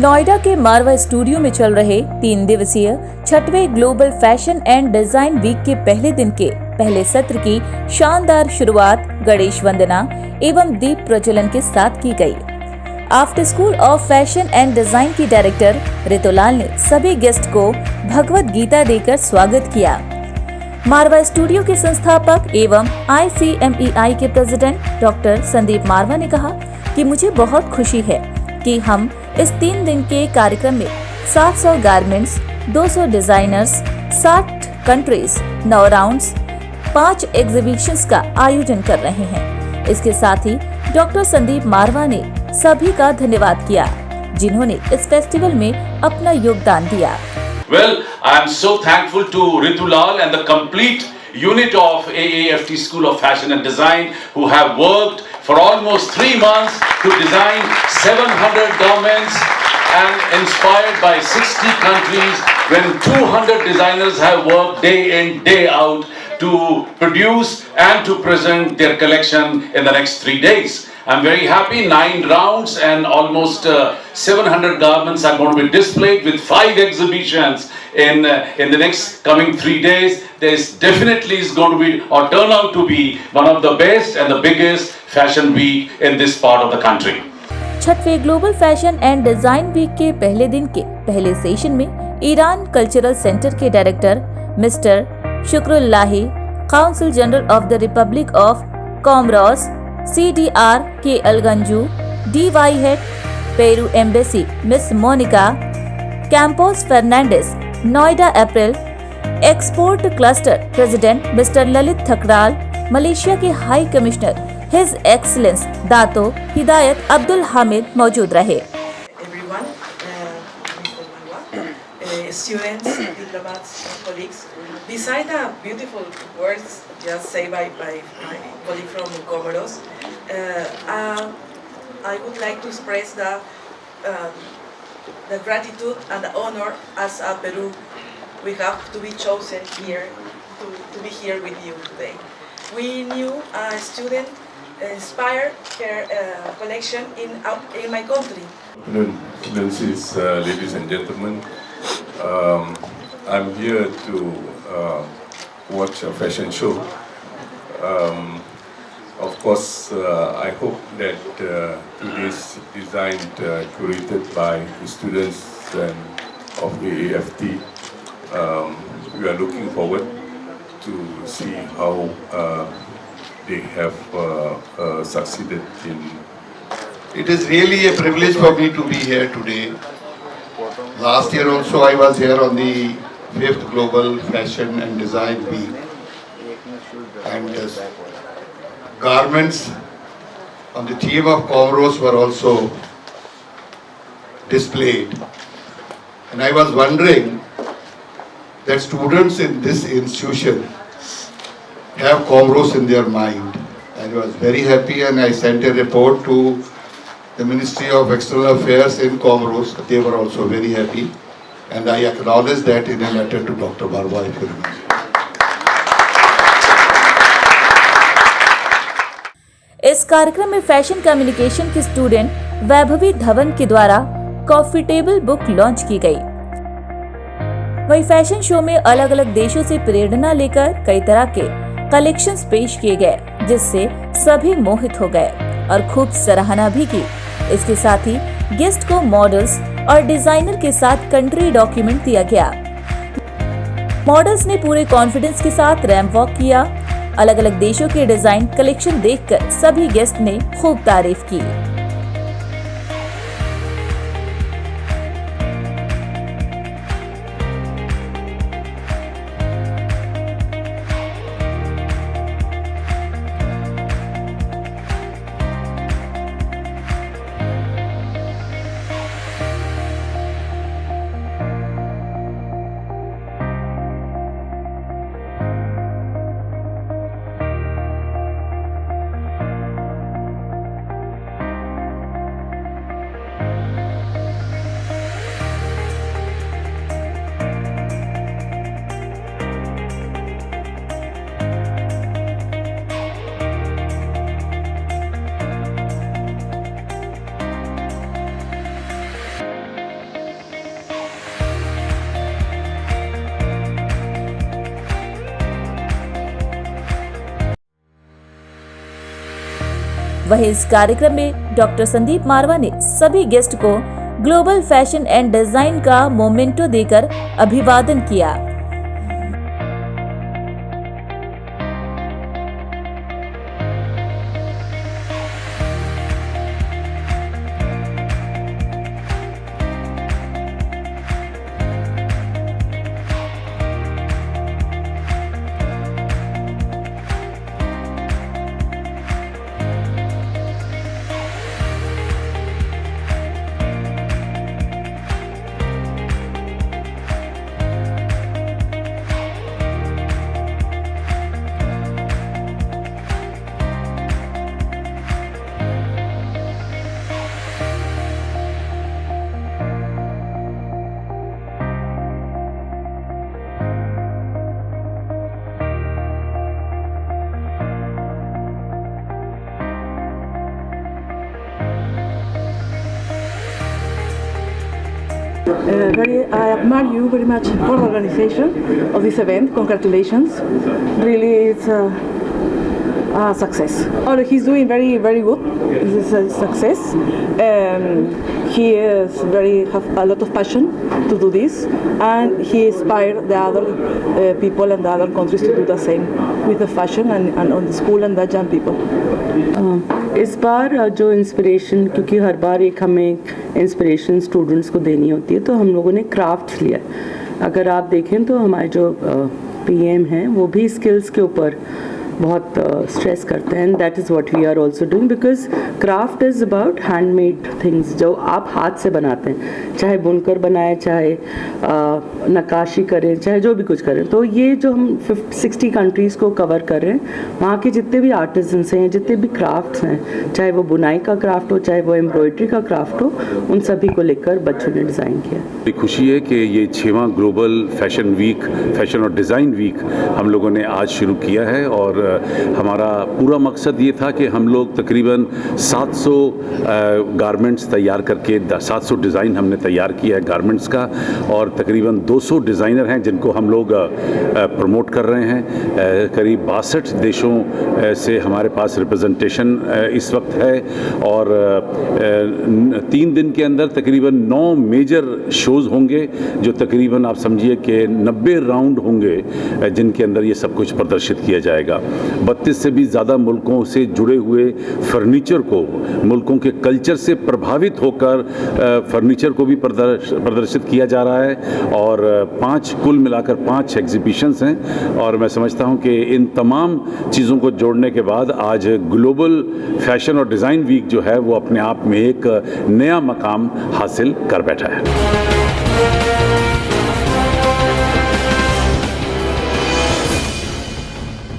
नोएडा के मारवा स्टूडियो में चल रहे 3 दिवसीय 6वें global fashion and design week के पहले दिन के पहले सत्र की शानदार शुरुआत गणेश वंदना एवं दीप प्रज्वलन के साथ की गई। After school of fashion and design की डायरेक्टर रितुलाल ने सभी गेस्ट को भगवत गीता देकर स्वागत किया। मारवा स्टूडियो के संस्थापक एवं ICMEI के प्रेसिडेंट डॉक्टर संदीप मारवा ने कहा कि मुझे बहुत खुशी है कि हम इस 3 दिन के कार्यक्रम में 700 garments, 200 designers, 60 countries, 9 rounds, 5 exhibitions का आयोजन कर रहे हैं। इसके साथ ही डॉक्टर संदीप मारवा ने सभी का धन्यवाद किया जिन्होंने इस फेस्टिवल में अपना योगदान दिया। Well, I am so thankful to Ritulal and the complete unit of AAFT School of Fashion and Design who have worked for almost 3 months to design 700 garments and inspired by 60 countries when 200 designers have worked day in, day out to produce and to present their collection in the next 3 days. I'm very happy 9 rounds and almost 700 garments are going to be displayed with 5 exhibitions in the next coming 3 days. This definitely is going to be or turn out to be one of the best and the biggest fashion week in this part of the country. 6वें global fashion and design week के पहले दिन के पहले session में Iran cultural centre के director mister Shokrollahi, council general of the republic of Comoros CDR के अलगंजू, DY head Peru embassy miss Monica Campos Fernandes, Noida apparel export cluster president mister Lalit Thakral, Malaysia के high commissioner his excellency Dato Hidayat Abdul Hamid मौजूद रहे। Students, diplomats, colleagues. Beside the beautiful words just said by my colleague from Comoros, I would like to express the gratitude and the honor as a Peru we have to be chosen here to be here with you today. We knew a student inspired her collection in my country. Excellencies, ladies and gentlemen. I'm here to watch a fashion show. Of course, I hope that today's designed, curated by the students of the AFT. We are looking forward to see how they have succeeded in. It is really a privilege for me to be here today. Last year also I was here on the 5th Global Fashion and Design Week, and garments on the theme of Comoros were also displayed, and I was wondering that students in this institution have Comoros in their mind. I was very happy and I sent a report to the Ministry of External Affairs in Comoros. They were also very happy, and I acknowledge that in a letter to Dr. Marwa, if you remember. इस कार्यक्रम में fashion communication के student Vaibhavi Dhawan के द्वारा coffee table book launch की गई। वही fashion show में अलग अलग देशों से प्रेरणा लेकर कई तरह के कलेक्शंस पेश किए गए जिससे सभी मोहित हो गए और खूब सराहना भी की। इसके साथ ही गेस्ट को मॉडल्स और डिजाइनर के साथ कंट्री डॉक्यूमेंट दिया गया। मॉडल्स ने पूरे कॉन्फिडेंस के साथ रैंप वॉक किया। अलग अलग देशों के डिजाइन कलेक्शन देखकर सभी गेस्ट ने खूब तारीफ की। वहीं इस कार्यक्रम में डॉक्टर संदीप मारवा ने सभी गेस्ट को ग्लोबल फैशन एंड डिजाइन का मोमेंटो देकर अभिवादन किया। I admire you very much for the organization of this event. Congratulations. Really, it's a success. Oh, he's doing very, very good. This is a success. He is have a lot of passion to do this, and he inspired the other people and the other countries to do the same with the fashion and on the school and the young people. इस बार जो inspiration, क्योंकि हर बार एक हमें inspiration students को देनी होती है, तो हम लोगों ने क्राफ्ट लिया। अगर आप देखें तो हमारे जो पीएम हैं वो भी स्किल्स के ऊपर बहुत स्ट्रेस करते हैं, and that is what we are also doing, because craft is about handmade things जो आप हाथ से बनाते हैं, चाहे बुनकर बनाए, चाहे नक्काशी करें, चाहे जो भी कुछ करें। तो ये जो हम 60 कंट्रीज़ को कवर कर रहे हैं, वहाँ के जितने भी आर्टिजन्स हैं, जितने भी क्राफ्ट्स हैं, चाहे वो बुनाई का क्राफ्ट हो, चाहे वो एम्ब्रॉयडरी का क्राफ्ट हो, उन सभी को लेकर बच्चों ने डिज़ाइन किया। खुशी है कि ये 6वां ग्लोबल फैशन वीक, फैशन और डिज़ाइन वीक हम लोगों ने आज शुरू किया है, और हमारा पूरा मकसद ये था कि हम लोग तकरीबन 700 गारमेंट्स तैयार करके 700 डिज़ाइन हमने तैयार किया है गारमेंट्स का, और तकरीबन 200 डिज़ाइनर हैं जिनको हम लोग प्रमोट कर रहे हैं। करीब 62 देशों से हमारे पास रिप्रेजेंटेशन इस वक्त है, और 3 दिन के अंदर तकरीबन 9 मेजर शोज़ होंगे, जो तकरीबन आप समझिए कि 90 राउंड होंगे जिनके अंदर ये सब कुछ प्रदर्शित किया जाएगा। 32 से भी ज़्यादा मुल्कों से जुड़े हुए फर्नीचर को, मुल्कों के कल्चर से प्रभावित होकर फर्नीचर को भी प्रदर्शित किया जा रहा है, और 5 कुल मिलाकर 5 एग्जीबिशंस हैं। और मैं समझता हूं कि इन तमाम चीज़ों को जोड़ने के बाद आज ग्लोबल फैशन और डिज़ाइन वीक जो है वो अपने आप में एक नया मकाम हासिल कर बैठा है।